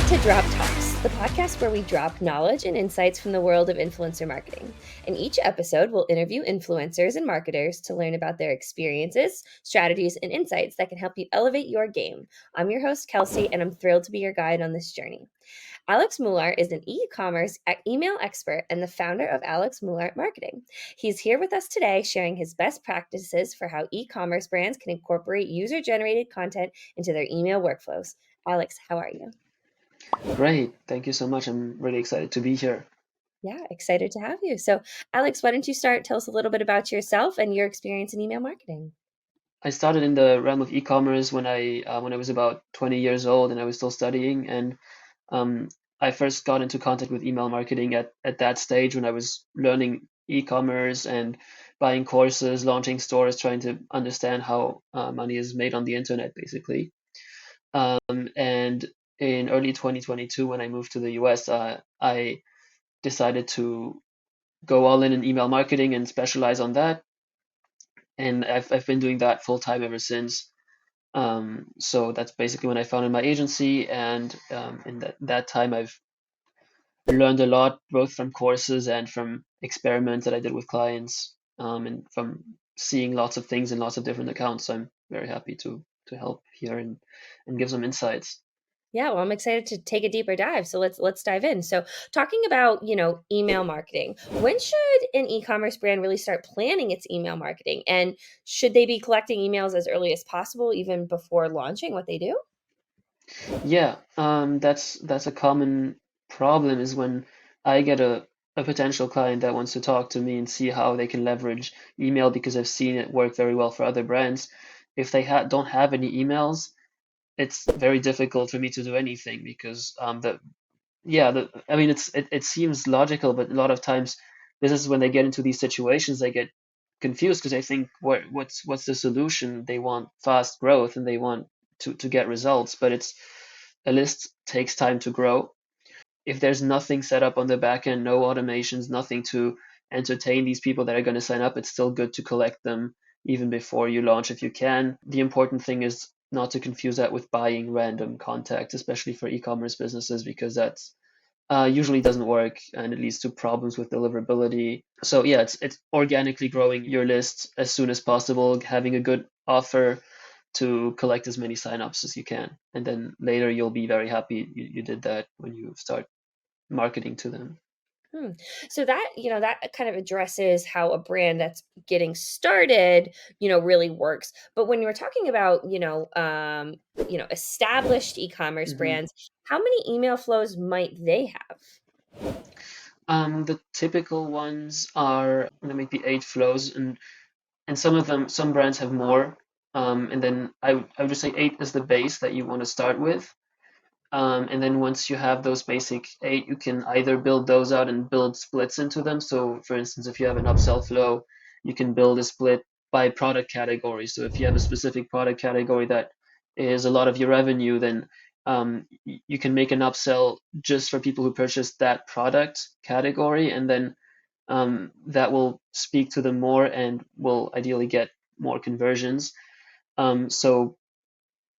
to Drop Talks, the podcast where we drop knowledge and insights from the world of influencer marketing. In each episode, we'll interview influencers and marketers to learn about their experiences, strategies, and insights that can help you elevate your game. I'm your host, Kelsey, and I'm thrilled to be your guide on this journey. Alex Moulart is an e-commerce email expert and the founder of Alex Moulart Marketing. He's here with us today sharing his best practices for how e-commerce brands can incorporate user-generated content into their email workflows. Alex, how are you? Great. Thank you so much. I'm really excited to be here. Yeah, excited to have you. So, Alex, why don't you start? Tell us a little bit about yourself and your experience in email marketing. I started in the realm of e-commerce when I was about 20 years old and I was still studying. And um, I first got into contact with email marketing at that stage when I was learning e-commerce and buying courses, launching stores, trying to understand how money is made on the internet, basically. And in early 2022, when I moved to the US, I decided to go all in email marketing and specialize on that. And I've been doing that full time ever since. So that's basically when I founded my agency, and in that time I've learned a lot, both from courses and from experiments that I did with clients, and from seeing lots of things in lots of different accounts. So I'm very happy to help here and give some insights. Yeah, well, I'm excited to take a deeper dive. So let's dive in. So, talking about, email marketing. When should an e-commerce brand really start planning its email marketing? And should they be collecting emails as early as possible, even before launching what they do? Yeah, that's a common problem is when I get a potential client that wants to talk to me and see how they can leverage email because I've seen it work very well for other brands. If they don't have any emails, it's very difficult for me to do anything because I mean it seems logical, but a lot of times this is when they get into these situations they get confused because they think what's the solution? They want fast growth and they want to get results, but it's a list takes time to grow. If there's nothing set up on the back end, no automations, nothing to entertain these people that are going to sign up, it's still good to collect them even before you launch if you can. The important thing is not to confuse that with buying random contact, especially for e-commerce businesses, because that's usually doesn't work and it leads to problems with deliverability. So yeah, it's organically growing your list as soon as possible, having a good offer to collect as many signups as you can, and then later you'll be very happy you did that when you start marketing to them. Hmm. So that kind of addresses how a brand that's getting started, really works. But when you're talking about, established e-commerce hmm brands, how many email flows might they have? The typical ones are there might be 8 flows, and some brands have more. And then I would just say 8 is the base that you want to start with. And then once you have those basic 8, you can either build those out and build splits into them. So for instance, if you have an upsell flow, you can build a split by product category. So if you have a specific product category that is a lot of your revenue, then you can make an upsell just for people who purchase that product category, and then that will speak to them more and will ideally get more conversions. So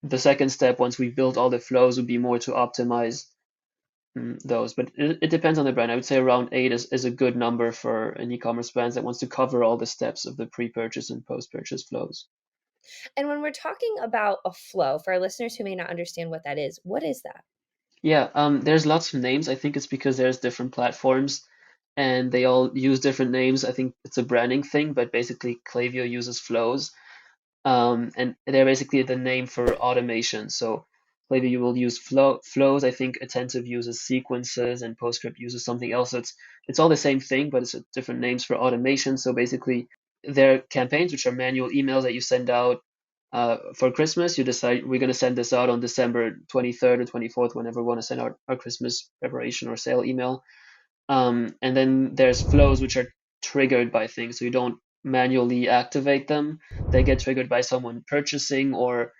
the second step, once we've built all the flows, would be more to optimize those. But it depends on the brand. I would say around 8 is a good number for an e-commerce brand that wants to cover all the steps of the pre-purchase and post-purchase flows. And when we're talking about a flow, for our listeners who may not understand what that is, what is that? Yeah, there's lots of names. I think it's because there's different platforms and they all use different names. I think it's a branding thing, but basically Klaviyo uses flows. And they're basically the name for automation. So maybe you will use flows. I think Attentive uses sequences and PostScript uses something else. So it's all the same thing, but it's different names for automation. So basically, they're campaigns which are manual emails that you send out for Christmas. You decide we're going to send this out on December 23rd or 24th, whenever we want to send out our Christmas preparation or sale email. And then there's flows which are triggered by things. So you don't manually activate them. They get triggered by someone purchasing or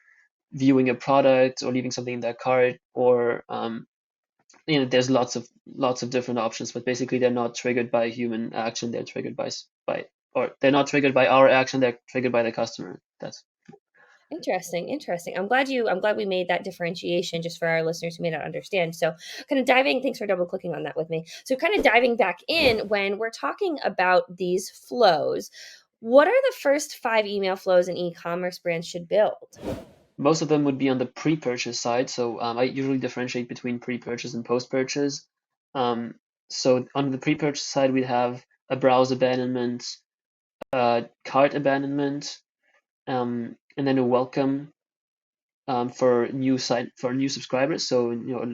viewing a product or leaving something in their cart, or there's lots of different options. But basically, they're not triggered by human action. They're triggered by or they're not triggered by our action. They're triggered by the customer. That's Interesting, interesting. I'm glad we made that differentiation just for our listeners who may not understand. So, kind of diving, thanks for double clicking on that with me. So, kind of diving back in when we're talking about these flows, what are the first 5 email flows an e-commerce brand should build? Most of them would be on the pre-purchase side. So I usually differentiate between pre-purchase and post-purchase. Um, so on the pre-purchase side, we'd have a browse abandonment, cart abandonment, and then a welcome for new subscribers. So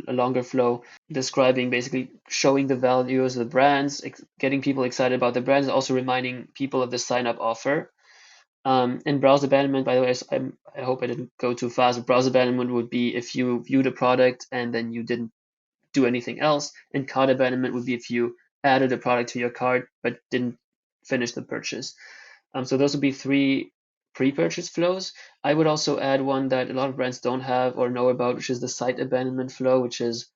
a longer flow describing, basically showing the values of the brands, getting people excited about the brands, and also reminding people of the sign up offer. And browse abandonment, by the way, I hope I didn't go too fast. Browse abandonment would be if you viewed a product and then you didn't do anything else. And cart abandonment would be if you added a product to your cart but didn't finish the purchase. So those would be three pre-purchase flows. I would also add one that a lot of brands don't have or know about, which is the site abandonment flow, which is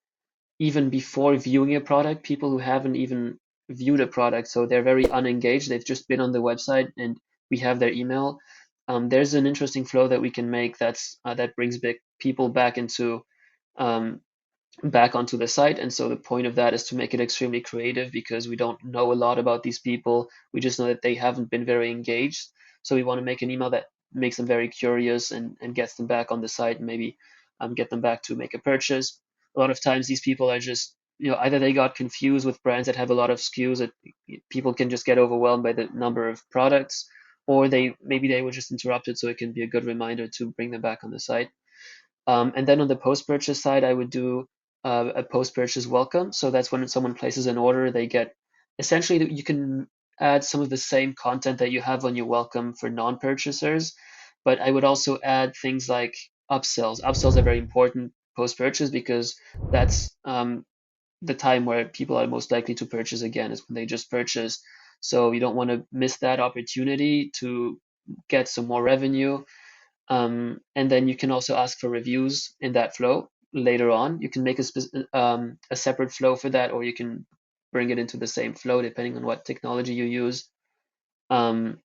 even before viewing a product, people who haven't even viewed a product, so they're very unengaged. They've just been on the website and we have their email. There's an interesting flow that we can make that brings people um, back onto the site. And so the point of that is to make it extremely creative because we don't know a lot about these people. We just know that they haven't been very engaged. So we want to make an email that makes them very curious and gets them back on the site and maybe get them back to make a purchase. A lot of times these people are just, either they got confused with brands that have a lot of SKUs that people can just get overwhelmed by the number of products, or maybe they were just interrupted. So it can be a good reminder to bring them back on the site. And then on the post-purchase side, I would do a post-purchase welcome. So that's when someone places an order, they get essentially you can add some of the same content that you have on your welcome for non-purchasers, but I would also add things like upsells. Upsells are very important post-purchase because that's the time where people are most likely to purchase again is when they just purchase. So you don't want to miss that opportunity to get some more revenue. And then you can also ask for reviews in that flow later on. You can make a separate flow for that, or you can bring it into the same flow depending on what technology you use. Um,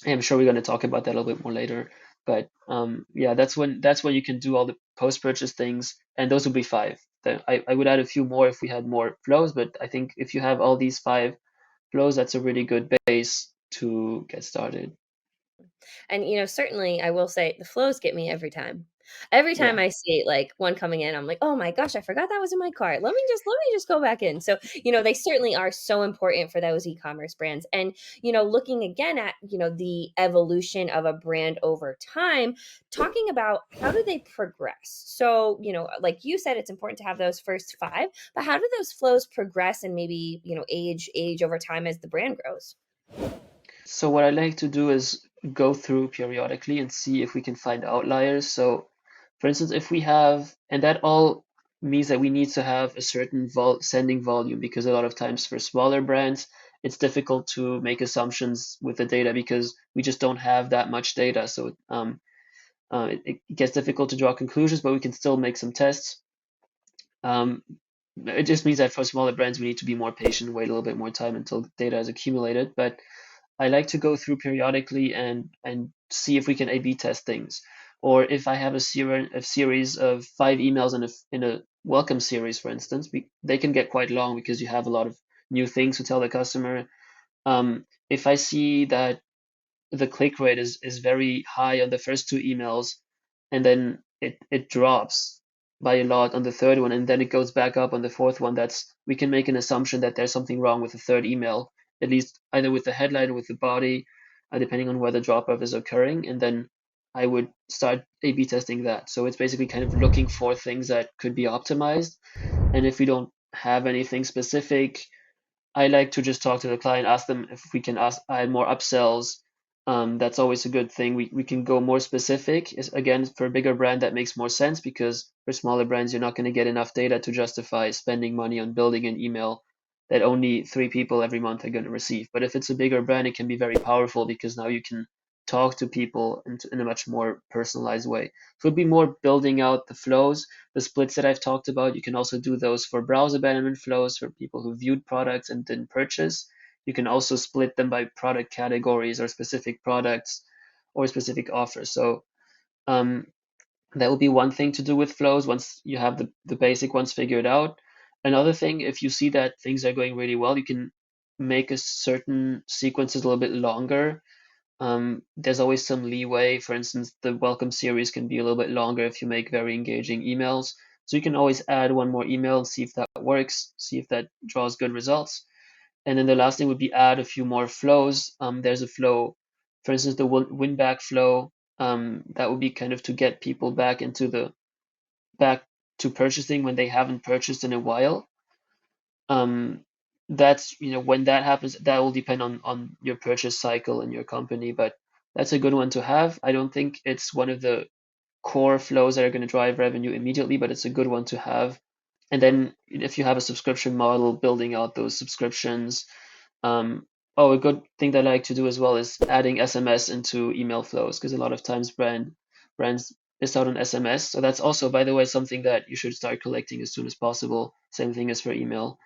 I'm sure we're going to talk about that a little bit more later. But yeah, that's when you can do all the post-purchase things, and those will be five. I would add a few more if we had more flows, but I think if you have all these five flows, that's a really good base to get started. And, certainly I will say the flows get me every time. Every time Yeah. I see, like, one coming in, I'm like, "Oh my gosh, I forgot that was in my cart. Let me just go back in." So, they certainly are so important for those e-commerce brands. And, looking again at, the evolution of a brand over time, talking about how do they progress? So, like you said, it's important to have those first 5, but how do those flows progress and maybe, age over time as the brand grows? So what I like to do is go through periodically and see if we can find outliers. So for instance, if we have, and that all means that we need to have a certain sending volume because a lot of times for smaller brands, it's difficult to make assumptions with the data because we just don't have that much data. So it gets difficult to draw conclusions, but we can still make some tests. Um, it just means that for smaller brands, we need to be more patient, wait a little bit more time until data is accumulated. But I like to go through periodically and see if we can A/B test things, or if I have a series of 5 emails in a welcome series, for instance, they can get quite long because you have a lot of new things to tell the customer. If I see that the click rate is very high on the first 2 emails, and then it drops by a lot on the third one, and then it goes back up on the fourth one. We can make an assumption that there's something wrong with the third email, at least either with the headline or with the body, depending on where the drop off is occurring. And then I would start A/B testing that. So it's basically kind of looking for things that could be optimized. And if we don't have anything specific, I like to just talk to the client, ask them if we can add more upsells. That's always a good thing. We can go more specific. Again, for a bigger brand, that makes more sense because for smaller brands, you're not going to get enough data to justify spending money on building an email that only 3 people every month are going to receive. But if it's a bigger brand, it can be very powerful because now you can talk to people in a much more personalized way. So it'd be more building out the flows, the splits that I've talked about. You can also do those for browse abandonment flows for people who viewed products and didn't purchase. You can also split them by product categories or specific products or specific offers. So Um, that would be one thing to do with flows once you have the basic ones figured out. Another thing, if you see that things are going really well, you can make a certain sequences a little bit longer. There's always some leeway. For instance, the welcome series can be a little bit longer if you make very engaging emails. So you can always add one more email, see if that works, see if that draws good results. And then the last thing would be add a few more flows. There's a flow, for instance, the win back flow. That would be kind of to get people back to purchasing when they haven't purchased in a while. Um, that's, when that happens, that will depend on your purchase cycle and your company, but that's a good one to have. I don't think it's one of the core flows that are going to drive revenue immediately, but it's a good one to have. And then if you have a subscription model, building out those subscriptions. Um, oh, a good thing that I like to do as well is adding SMS into email flows, because a lot of times brands miss out on SMS. So that's also, by the way, something that you should start collecting as soon as possible. Same thing as for email.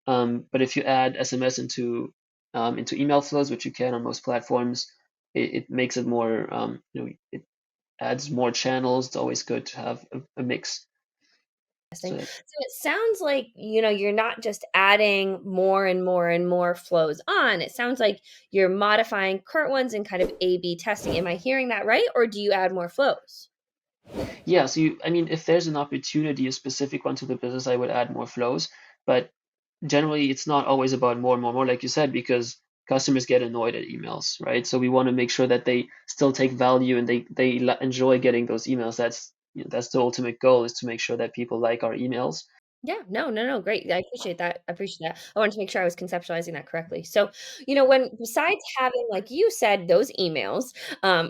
But if you add SMS into email flows, which you can on most platforms, it makes it more, it adds more channels. It's always good to have a mix. Interesting. So So it sounds like, you're not just adding more and more and more flows on. It sounds like you're modifying current ones and kind of A/B testing. Am I hearing that right? Or do you add more flows? yeah, so I mean, if there's an opportunity, a specific one to the business, I would add more flows. But generally, it's not always about more and more, more, like you said, because customers get annoyed at emails, right? So we want to make sure that they still take value and they enjoy getting those emails. That's the ultimate goal, is to make sure that people like our emails. Yeah, no, no, no, great. I appreciate that. I appreciate that. I wanted to make sure I was conceptualizing that correctly. So, when besides having, like you said, those emails,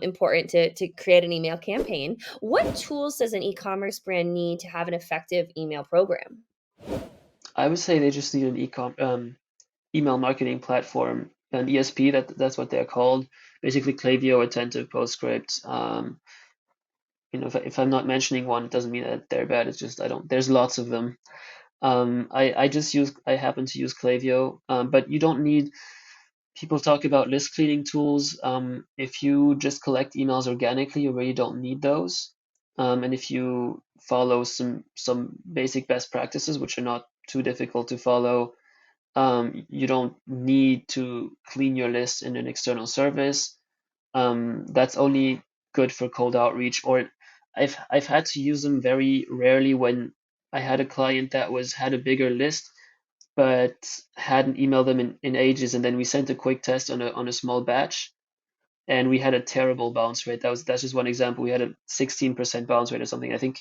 important to create an email campaign, what tools does an e-commerce brand need to have an effective email program? I would say they just need an email marketing platform, an ESP. That's what they're called. Basically, Klaviyo, Attentive, PostScript. If I'm not mentioning one, it doesn't mean that they're bad. It's just I don't. There's lots of them. I happen to use Klaviyo, but you don't need. People talk about list cleaning tools. If you just collect emails organically, you really don't need those. And if you follow some basic best practices, which are not too difficult to follow, you don't need to clean your list in an external service. That's only good for cold outreach, or I've had to use them very rarely when I had a client that had a bigger list but hadn't emailed them in ages, and then we sent a quick test on a small batch, and we had a terrible bounce rate. That's just one example. We had a 16% bounce rate or something. I think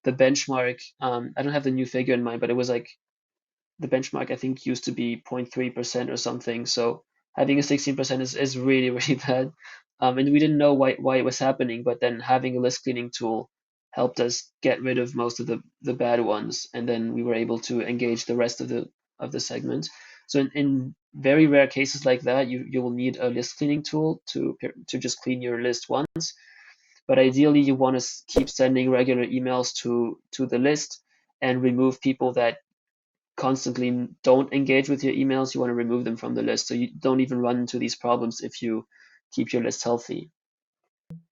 the benchmark, I don't have the new figure in mind, but it was like the benchmark I think used to be 0.3% or something. So having a 16% is really, really bad. And we didn't know why it was happening, but then having a list cleaning tool helped us get rid of most of the bad ones, and then we were able to engage the rest of the segment. So in very rare cases like that, you will need a list cleaning tool to just clean your list once. But ideally, you want to keep sending regular emails to the list and remove people that constantly don't engage with your emails. You want to remove them from the list so you don't even run into these problems if you keep your list healthy.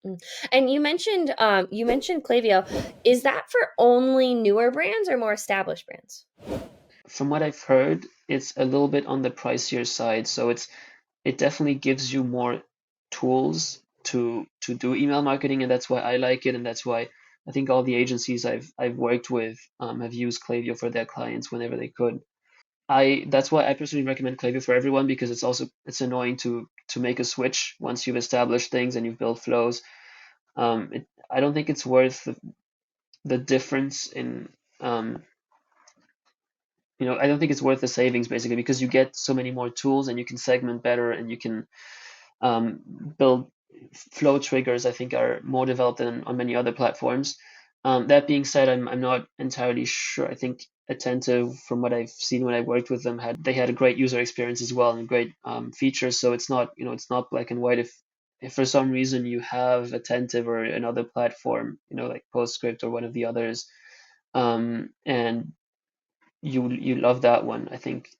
Mm. And you mentioned Klaviyo. Is that for only newer brands or more established brands? From what I've heard, it's a little bit on the pricier side, so it definitely gives you more tools to do email marketing, and that's why I like it, and that's why I think all the agencies I've worked with have used Klaviyo for their clients whenever they could. That's why I personally recommend Klaviyo for everyone, because it's annoying to make a switch once you've established things and you've built flows. I don't think it's worth the difference in I don't think it's worth the savings, basically, because you get so many more tools and you can segment better and you can um, build flow triggers. I think are more developed than on many other platforms. That being said, I'm not entirely sure. I think Attentive, from what I've seen when I worked with them, had a great user experience as well and great features. So it's not black and white. If for some reason you have Attentive or another platform, like PostScript or one of the others, and you love that one, I think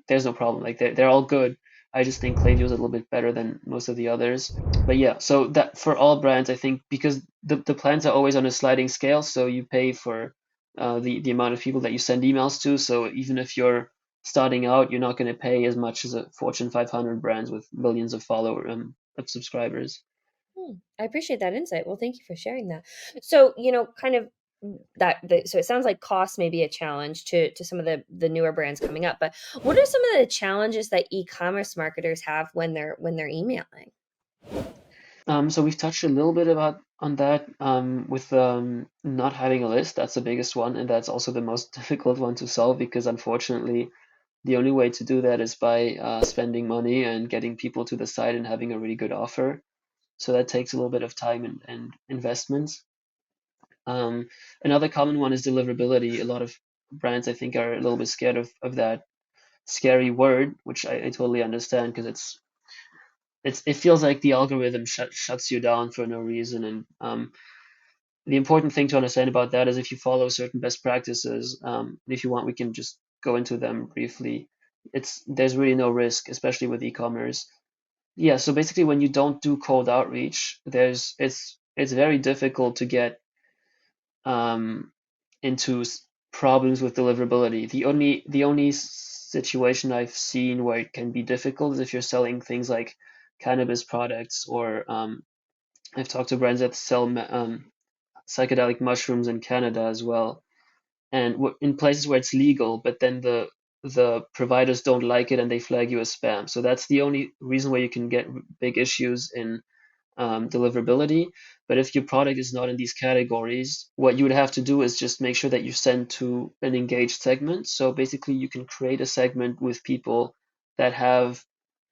there's no problem. Like they're all good. I just think Klaviyo is a little bit better than most of the others. But yeah, so that for all brands, I think because the plans are always on a sliding scale, so you pay for the amount of people that you send emails to. So even if you're starting out, you're not going to pay as much as a Fortune 500 brands with millions of of subscribers. I appreciate that insight. Well, thank you for sharing that. So, kind of so it sounds like cost may be a challenge to some of the newer brands coming up, but what are some of the challenges that e-commerce marketers have when they're emailing? So we've touched a little bit about on that with not having a list. That's the biggest one, and that's also the most difficult one to solve because unfortunately, the only way to do that is by spending money and getting people to the site and having a really good offer. So that takes a little bit of time and investments. Another common one is deliverability. A lot of brands, I think, are a little bit scared of that scary word, which I totally understand because it feels like the algorithm shuts you down for no reason. And the important thing to understand about that is if you follow certain best practices, if you want, we can just go into them briefly. There's really no risk, especially with e-commerce. Yeah, so basically when you don't do cold outreach, it's very difficult to get um, into problems with deliverability. The only situation I've seen where it can be difficult is if you're selling things like cannabis products or I've talked to brands that sell psychedelic mushrooms in Canada as well, and in places where it's legal, but then the providers don't like it and they flag you as spam. So that's the only reason where you can get big issues in deliverability. But if your product is not in these categories, what you would have to do is just make sure that you send to an engaged segment. So basically, you can create a segment with people that have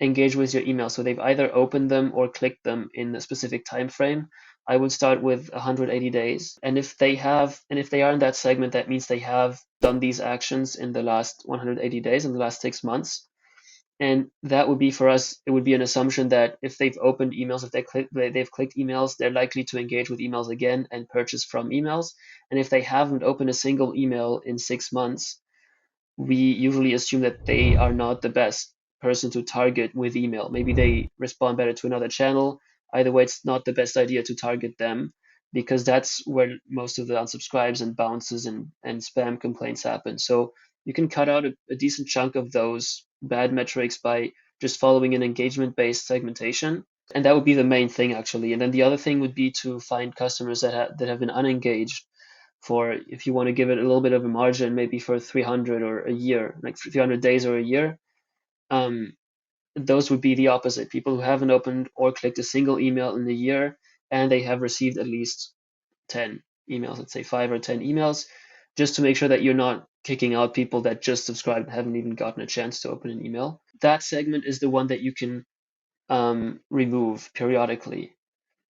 engaged with your email. So they've either opened them or clicked them in a specific time frame. I would start with 180 days. And if they are in that segment, that means they have done these actions in the last 180 days, in the last 6 months. And that would be for us, it would be an assumption that if they've opened emails, if they've clicked emails, they're likely to engage with emails again and purchase from emails. And if they haven't opened a single email in 6 months, we usually assume that they are not the best person to target with email. Maybe they respond better to another channel. Either way, it's not the best idea to target them because that's where most of the unsubscribes and bounces and spam complaints happen. So you can cut out a decent chunk of those bad metrics by just following an engagement-based segmentation. And that would be the main thing actually. And then the other thing would be to find customers that have been unengaged for if you want to give it a little bit of a margin, maybe for 300 or a year, like 300 days or a year, um, those would be the opposite. People who haven't opened or clicked a single email in a year and they have received at least 10 emails, let's say 5 or 10 emails, just to make sure that you're not kicking out people that just subscribed and haven't even gotten a chance to open an email. That segment is the one that you can remove periodically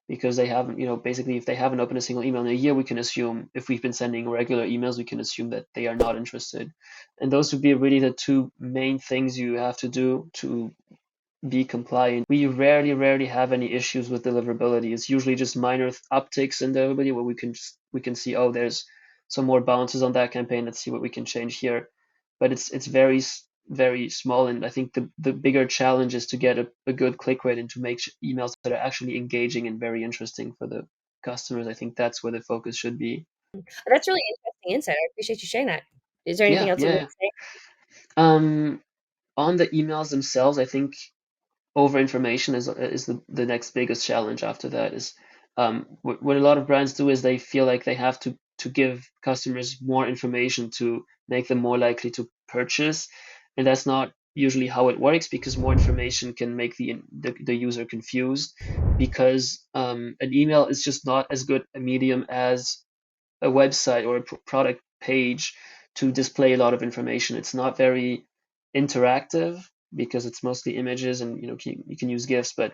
because they haven't, basically if they haven't opened a single email in a year, we can assume if we've been sending regular emails, we can assume that they are not interested. And those would be really the two main things you have to do to be compliant. We rarely have any issues with deliverability. It's usually just minor upticks in deliverability where we can see, oh, there's some more bounces on that campaign. Let's see what we can change here. But it's very small, and I think the bigger challenge is to get a good click rate and to make emails that are actually engaging and very interesting for the customers. I think that's where the focus should be. That's really interesting insight. I appreciate you sharing that. Is there anything Yeah, else you want yeah. to say? Um, on the emails themselves, I think over information is the next biggest challenge after that is what a lot of brands do is they feel like they have to give customers more information to make them more likely to purchase, and that's not usually how it works because more information can make the user confused because an email is just not as good a medium as a website or a product page to display a lot of information. It's not very interactive because it's mostly images and you can use GIFs, but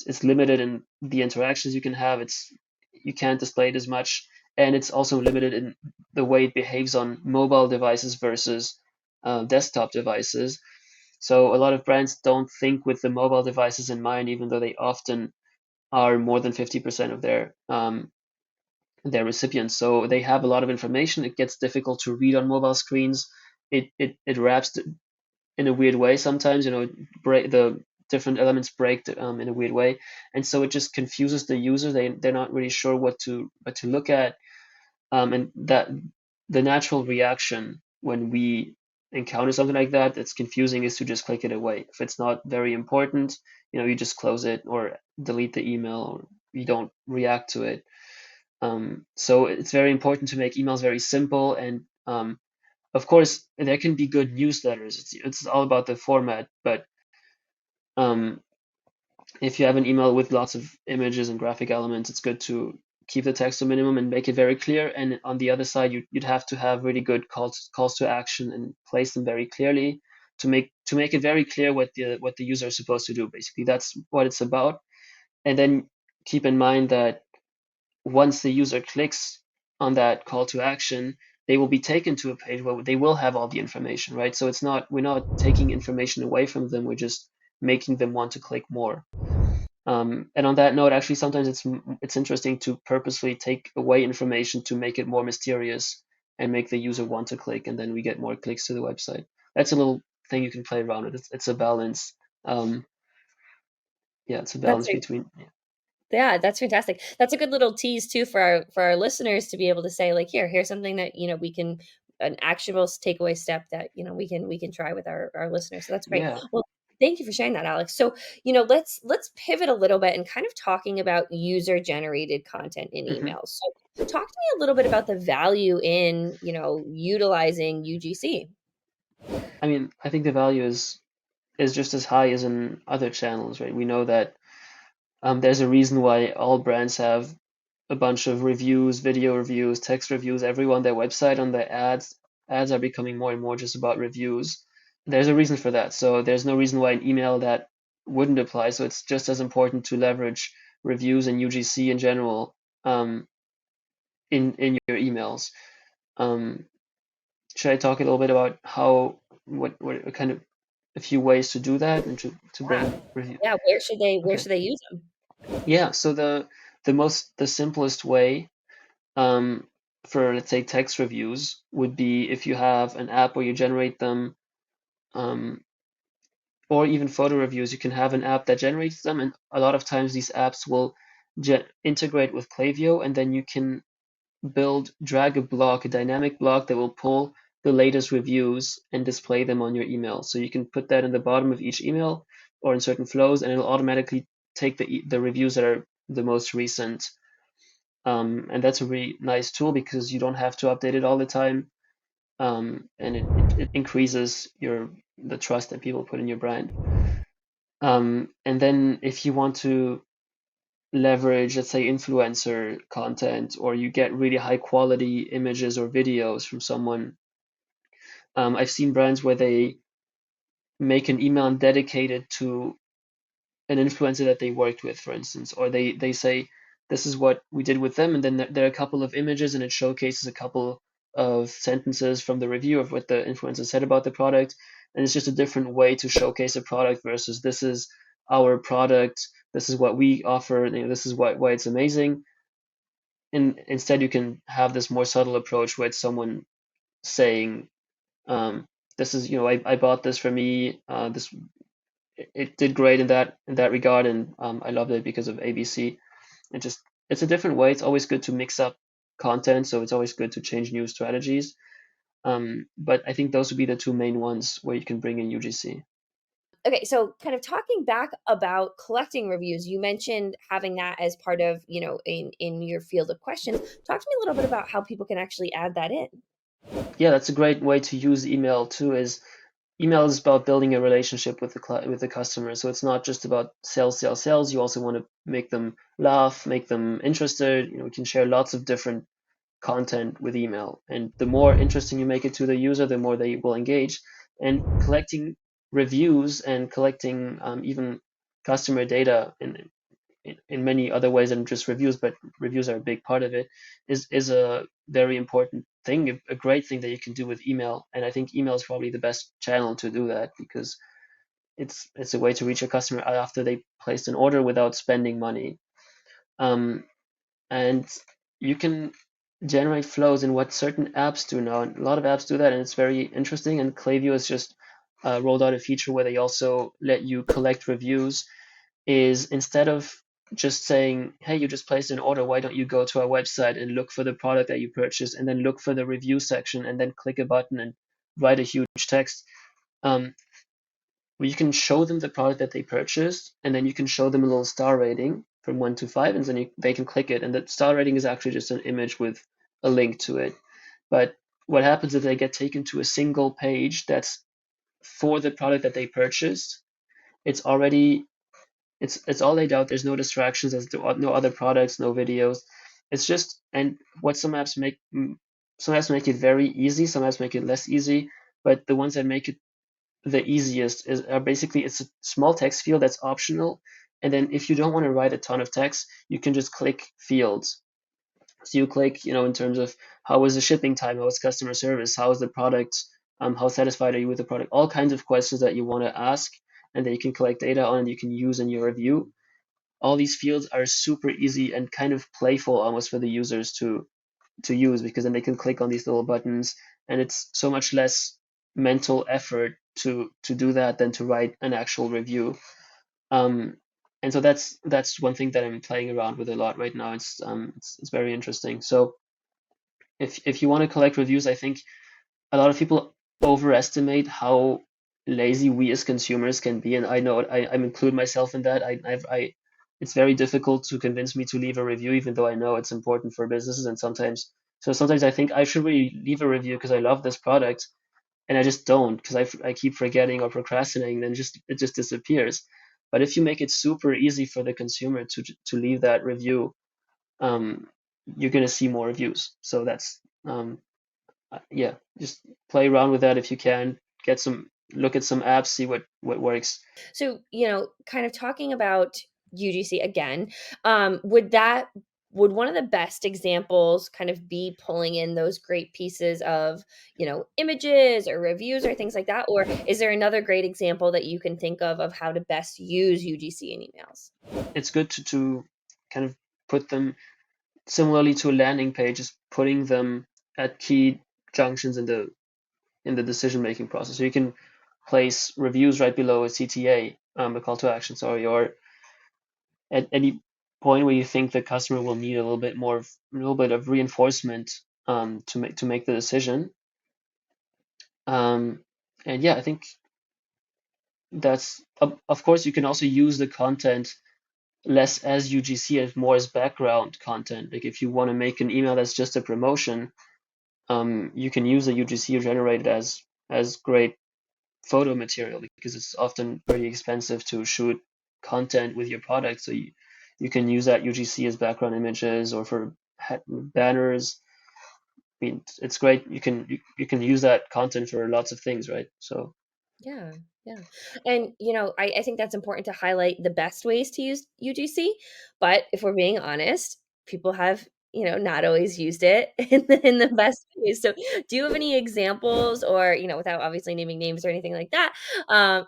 it's limited in the interactions you can have. You can't display it as much, and it's also limited in the way it behaves on mobile devices versus desktop devices. So a lot of brands don't think with the mobile devices in mind, even though they often are more than 50% of their recipients. So they have a lot of information. It gets difficult to read on mobile screens. It wraps in a weird way sometimes. The different elements break in a weird way, and so it just confuses the user. They're not really sure what to look at, and that the natural reaction when we encounter something like that that's confusing is to just click it away. If it's not very important, you just close it or delete the email, or you don't react to it. So it's very important to make emails very simple, and of course there can be good newsletters. It's all about the format, but um, if you have an email with lots of images and graphic elements, it's good to keep the text to minimum and make it very clear. And on the other side, you'd have to have really good calls to action and place them very clearly to make it very clear what the user is supposed to do. Basically, that's what it's about. And then keep in mind that once the user clicks on that call to action, they will be taken to a page where they will have all the information, right? So we're not taking information away from them. We're just making them want to click more. And on that note, actually, sometimes it's interesting to purposely take away information to make it more mysterious and make the user want to click, and then we get more clicks to the website. That's a little thing you can play around with. It's a balance. Um, yeah, it's a That's balance between. Yeah, that's fantastic. That's a good little tease too for our listeners to be able to say like, here's something that, we can an actionable takeaway step that, we can try with our listeners. So that's great. Yeah. Well, thank you for sharing that, Alex. So, let's pivot a little bit and kind of talking about user generated content in hmm emails. So, talk to me a little bit about the value in, utilizing UGC. I mean, I think the value is just as high as in other channels, right? We know that there's a reason why all brands have a bunch of reviews, video reviews, text reviews, everywhere on their website, on their ads. Ads are becoming more and more just about reviews. There's a reason for that. So there's no reason why an email that wouldn't apply. So it's just as important to leverage reviews and UGC in general in your emails. Um, should I talk a little bit about what kind of a few ways to do that and to Yeah. bring review? Yeah, where Okay. should they use them? Yeah. So the simplest way um, for, let's say, text reviews would be if you have an app where you generate them, um, or even photo reviews, you can have an app that generates them. And a lot of times these apps will integrate with Klaviyo, and then you can drag a block, a dynamic block that will pull the latest reviews and display them on your email. So you can put that in the bottom of each email or in certain flows, and it'll automatically take the reviews that are the most recent. And that's a really nice tool because you don't have to update it all the time, and it increases the trust that people put in your brand. And then if you want to leverage, let's say, influencer content, or you get really high quality images or videos from someone, I've seen brands where they make an email dedicated to an influencer that they worked with, for instance, or they say this is what we did with them, and then there are a couple of images, and it showcases a couple of sentences from the review of what the influencer said about the product, and it's just a different way to showcase a product versus this is our product, this is what we offer, this is why it's amazing. And instead, you can have this more subtle approach where it's someone saying, um, "This is, I bought this for me. This it did great in that regard, and I loved it because of ABC." It's a different way. It's always good to mix up content, so it's always good to change new strategies. But I think those would be the two main ones where you can bring in UGC. Okay, so kind of talking back about collecting reviews, you mentioned having that as part of, in your field of questions. Talk to me a little bit about how people can actually add that in. Yeah, that's a great way to use email too. Is email is about building a relationship with the customer. So it's not just about sales, sales, sales. You also want to make them laugh, make them interested. You can share lots of different content with email. And the more interesting you make it to the user, the more they will engage. And collecting reviews and collecting even customer data in many other ways than just reviews, but reviews are a big part of it, is a very important thing, a great thing that you can do with email. And I think email is probably the best channel to do that because it's a way to reach a customer after they placed an order without spending money. Um, and you can generate flows in what certain apps do now. And a lot of apps do that, and it's very interesting. And Klaviyo is just rolled out a feature where they also let you collect reviews, is instead of just saying, hey, you just placed an order, why don't you go to our website and look for the product that you purchased and then look for the review section and then click a button and write a huge text. Um, you can show them the product that they purchased, and then you can show them a little star rating from 1 to 5, and then they can click it. And the star rating is actually just an image with a link to it. But what happens if they get taken to a single page that's for the product that they purchased? It's already it's all laid out. There's no distractions. There's no other products, no videos. It's just, and what some apps make it very easy. Some apps make it less easy. But the ones that make it the easiest are basically, it's a small text field that's optional. And then if you don't want to write a ton of text, you can just click fields. So you click, in terms of how was the shipping time, how was customer service, how is the product, how satisfied are you with the product, all kinds of questions that you want to ask, and then you can collect data on and you can use in your review. All these fields are super easy and kind of playful almost for the users to use, because then they can click on these little buttons, and it's so much less mental effort to do that than to write an actual review. Um, and so that's one thing that I'm playing around with a lot right now. It's very interesting. So if you want to collect reviews, I think a lot of people overestimate how lazy we as consumers can be, and I know I'm include myself in that. It's very difficult to convince me to leave a review, even though I know it's important for businesses. And sometimes I think I should really leave a review because I love this product, and I just don't, because I keep forgetting or procrastinating, and it just disappears. But if you make it super easy for the consumer to leave that review, um, you're gonna see more reviews. So that's yeah, just play around with that if you can. Look at some apps, see what works. So, kind of talking about UGC again, would one of the best examples kind of be pulling in those great pieces of, images or reviews or things like that? Or is there another great example that you can think of how to best use UGC in emails? It's good to kind of put them similarly to a landing page, just putting them at key junctions in the decision making process. So you can place reviews right below a CTA, a call to action, sorry, or at any point where you think the customer will need a little bit of reinforcement, to make the decision. Um, and yeah, I think that's of course you can also use the content less as UGC and more as background content. Like if you want to make an email that's just a promotion, you can use the UGC generated as great photo material, because it's often very expensive to shoot content with your product. So you can use that UGC as background images or for banners. I mean, it's great. You can use that content for lots of things, right? So Yeah, yeah. And, I think that's important to highlight the best ways to use UGC. But if we're being honest, people have, not always used it in the best ways. So do you have any examples or, without obviously naming names or anything like that,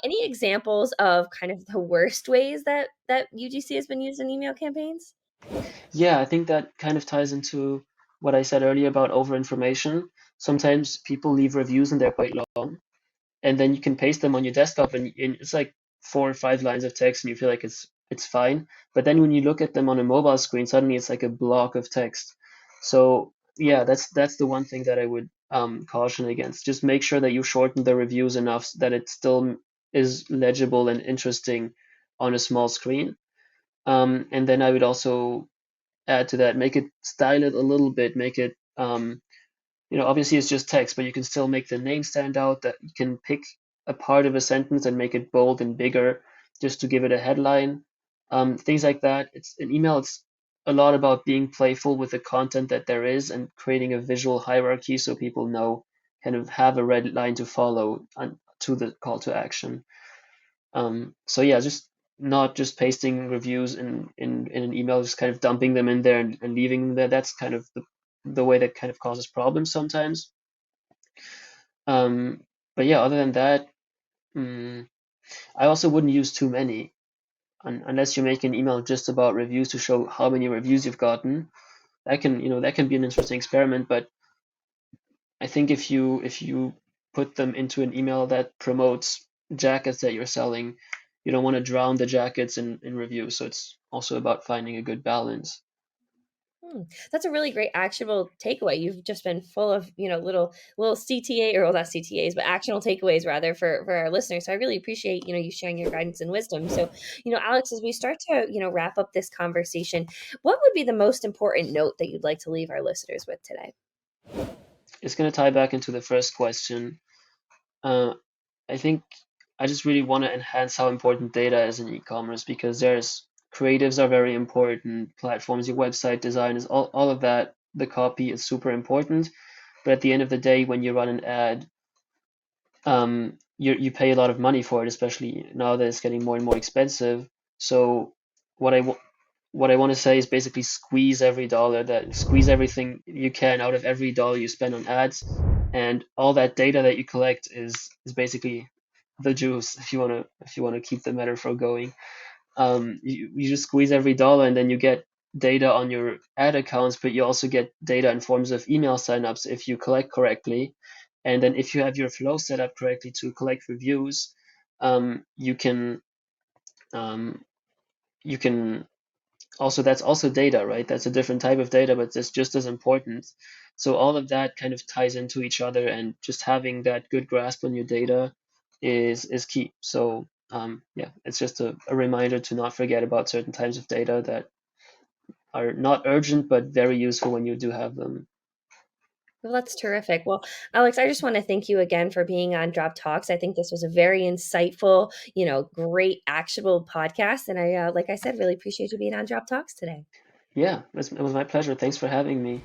any examples of kind of the worst ways that UGC has been used in email campaigns? yeah, I think that kind of ties into what I said earlier about over information. Sometimes people leave reviews and they're quite long, and then you can paste them on your desktop, and it's like 4 or 5 lines of text, and you feel like it's fine. But then when you look at them on a mobile screen, suddenly it's like a block of text. So yeah, that's the one thing that I would caution against. Just make sure that you shorten the reviews enough that it still is legible and interesting on a small screen. And then I would also add to that, make it, style it a little bit, make it obviously it's just text, but you can still make the name stand out, that you can pick a part of a sentence and make it bold and bigger just to give it a headline. Things like that. It's an email, it's a lot about being playful with the content that there is and creating a visual hierarchy so people know, kind of have a red line to follow to the call to action. So yeah, just not just pasting reviews in an email, just kind of dumping them in there and leaving them there. That's kind of the way that kind of causes problems sometimes. Um, but yeah, other than that, mm, I also wouldn't use too many unless you make an email just about reviews to show how many reviews you've gotten. That can be an interesting experiment. But I think if you put them into an email that promotes jackets that you're selling. You don't want to drown the jackets in reviews. So it's also about finding a good balance. Hmm. That's a really great actionable takeaway. You've just been full of, little CTA, or well, not CTAs, but actionable takeaways rather for our listeners. So I really appreciate, you sharing your guidance and wisdom. So, Alex, as we start to, wrap up this conversation, what would be the most important note that you'd like to leave our listeners with today? It's going to tie back into the first question. Uh, I think I just really want to enhance how important data is in e-commerce because there's creatives are very important, platforms, your website design is all of that. The copy is super important. But at the end of the day, when you run an ad, you pay a lot of money for it, especially now that it's getting more and more expensive. So what I what I want to say is basically squeeze everything you can out of every dollar you spend on ads, and all that data that you collect is basically the juice. If you want to keep the metaphor going, you just squeeze every dollar and then you get data on your ad accounts, but you also get data in forms of email signups if you collect correctly. And then if you have your flow set up correctly to collect reviews, you can um, you can also that's also data, right? That's a different type of data, but it's just as important. So all of that kind of ties into each other, and just having that good grasp on your data is key. So yeah, it's just a reminder to not forget about certain types of data that are not urgent but very useful when you do have them. Well, that's terrific. Well, Alex, I just want to thank you again for being on Drop Talks. I think this was a very insightful, great, actionable podcast. And I, like I said, really appreciate you being on Drop Talks today. Yeah, it was my pleasure. Thanks for having me.